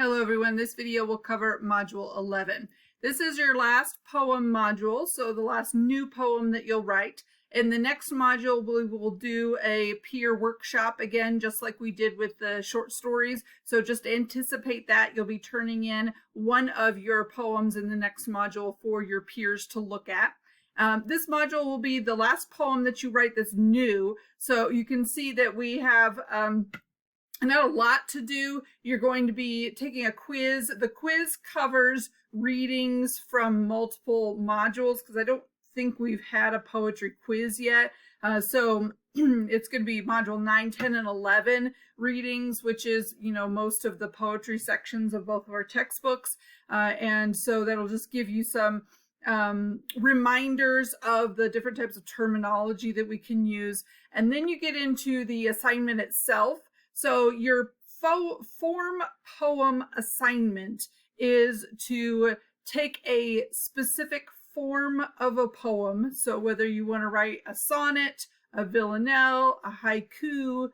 Hello everyone, this video will cover Module 11. This is your last poem module, so the last new poem that you'll write. In the next module, we will do a peer workshop again, just like we did with the short stories. So just anticipate that. You'll be turning in one of your poems in the next module for your peers to look at. This module will be the last poem that you write that's new. So you can see that we have not a lot to do. You're going to be taking a quiz. The quiz covers readings from multiple modules because I don't think we've had a poetry quiz yet. So it's going to be module 9, 10, and 11 readings, which is, most of the poetry sections of both of our textbooks. And so that'll just give you some reminders of the different types of terminology that we can use. And then you get into the assignment itself. So your form poem assignment is to take a specific form of a poem. So whether you want to write a sonnet, a villanelle, a haiku,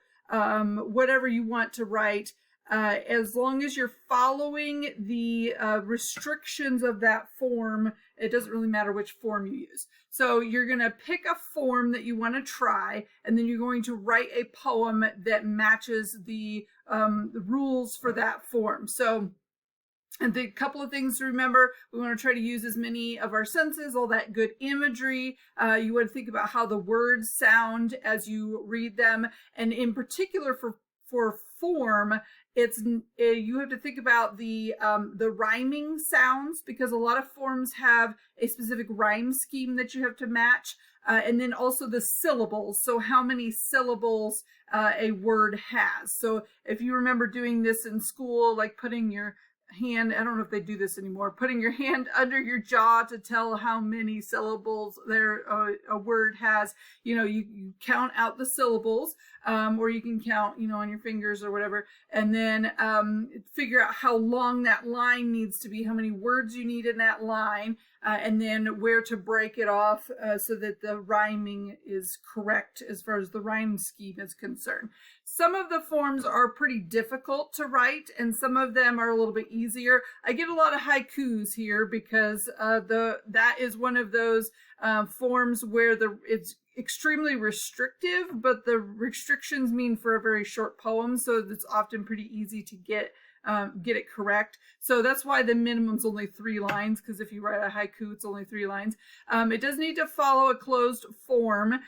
whatever you want to write, as long as you're following the restrictions of that form, it doesn't really matter which form you use. So you're going to pick a form that you want to try, and then you're going to write a poem that matches the rules for that form. So and the couple of things to remember: we want to try to use as many of our senses, all that good imagery. You want to think about how the words sound as you read them. And in particular for form, you have to think about the rhyming sounds, because a lot of forms have a specific rhyme scheme that you have to match. And then also the syllables, so how many syllables a word has. So if you remember doing this in school, like putting your hand, I don't know if they do this anymore, putting your hand under your jaw to tell how many syllables a word has. You count out the syllables, or you can count, on your fingers or whatever, and then figure out how long that line needs to be, how many words you need in that line, and then where to break it off so that the rhyming is correct as far as the rhyme scheme is concerned. Some of the forms are pretty difficult to write, and some of them are a little bit easier. I get a lot of haikus here because that is one of those forms where it's extremely restrictive, but the restrictions mean for a very short poem, so it's often pretty easy to get it correct. So that's why the minimum's only 3 lines, because if you write a haiku, it's only 3 lines. It does need to follow a closed form,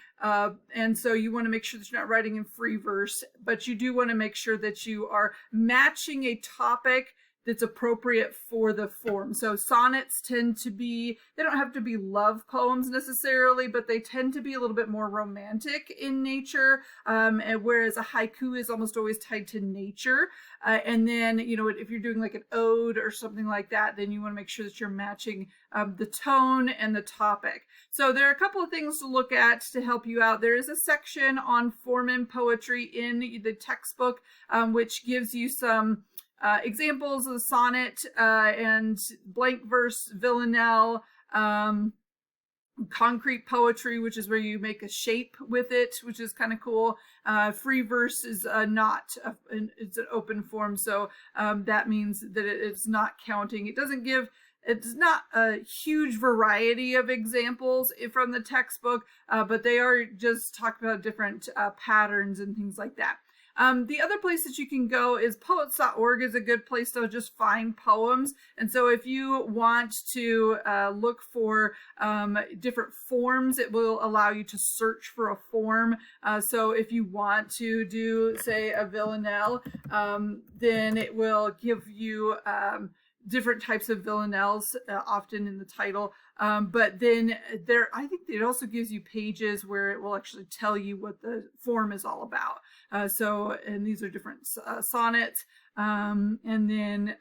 and so you want to make sure that you're not writing in free verse, but you do want to make sure that you are matching a topic that's appropriate for the form. So sonnets tend to be, they don't have to be love poems necessarily, but they tend to be a little bit more romantic in nature, and whereas a haiku is almost always tied to nature. And then, if you're doing like an ode or something like that, then you want to make sure that you're matching the tone and the topic. So there are a couple of things to look at to help you out. There is a section on form and poetry in the textbook, which gives you some examples of the sonnet and blank verse, villanelle, concrete poetry, which is where you make a shape with it, which is kind of cool. Free verse is it's an open form, so that means that it's not counting. It's not a huge variety of examples from the textbook, but they are just talking about different patterns and things like that. The other place that you can go is poets.org is a good place to just find poems. And so if you want to look for different forms, it will allow you to search for a form. So if you want to do, say, a villanelle, then it will give you different types of villanelles, often in the title. But then I think it also gives you pages where it will actually tell you what the form is all about. And these are different sonnets. And then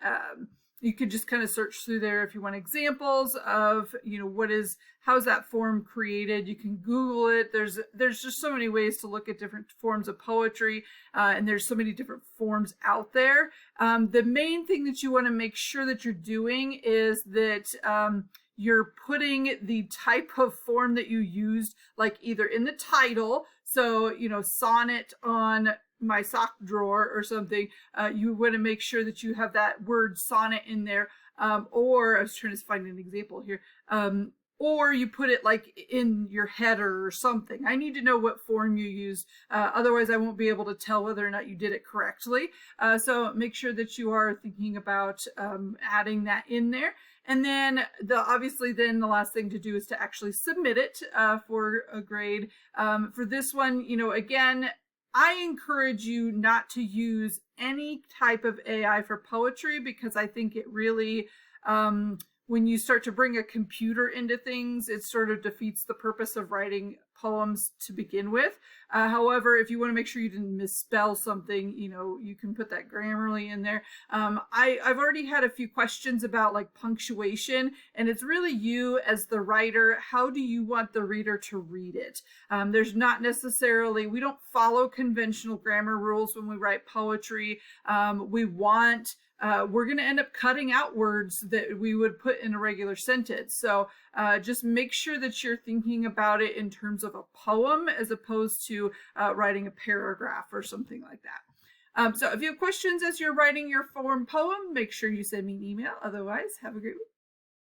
you could just kind of search through there if you want examples of, how's that form created. You can Google it. There's just so many ways to look at different forms of poetry, and there's so many different forms out there. The main thing that you want to make sure that you're doing is that you're putting the type of form that you used, like either in the title, so sonnet on my sock drawer or something, you want to make sure that you have that word sonnet in there. Or I was trying to find an example here. Or you put it like in your header or something. I need to know what form you use. Otherwise, I won't be able to tell whether or not you did it correctly. So make sure that you are thinking about adding that in there. And then obviously then the last thing to do is to actually submit it for a grade. For this one, again, I encourage you not to use any type of AI for poetry, because I think it really, when you start to bring a computer into things, it sort of defeats the purpose of writing poems to begin with. However, if you want to make sure you didn't misspell something, you can put that Grammarly in there. I've already had a few questions about like punctuation, and it's really you as the writer. How do you want the reader to read it? There's not necessarily, we don't follow conventional grammar rules when we write poetry. We're going to end up cutting out words that we would put in a regular sentence. So just make sure that you're thinking about it in terms of a poem as opposed to writing a paragraph or something like that. So if you have questions as you're writing your form poem, make sure you send me an email. Otherwise, have a great week.